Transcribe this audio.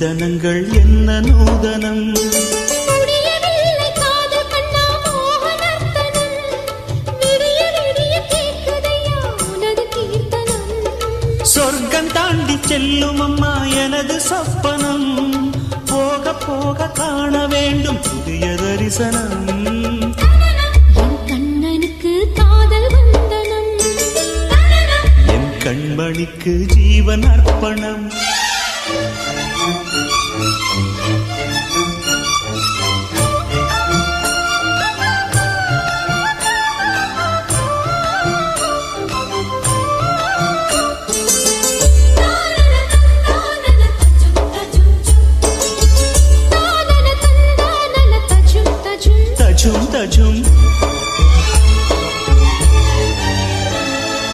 சீதனங்கள் என்ன நூதனம் சொர்க்கம் தாண்டி செல்லும் அம்மா எனது சொப்பனம் போக போக காண வேண்டும் புதிய தரிசனம் என் கண்ணனுக்கு காதல் வந்தனம் என் கண்மணிக்கு ஜீவன் அர்ப்பணம்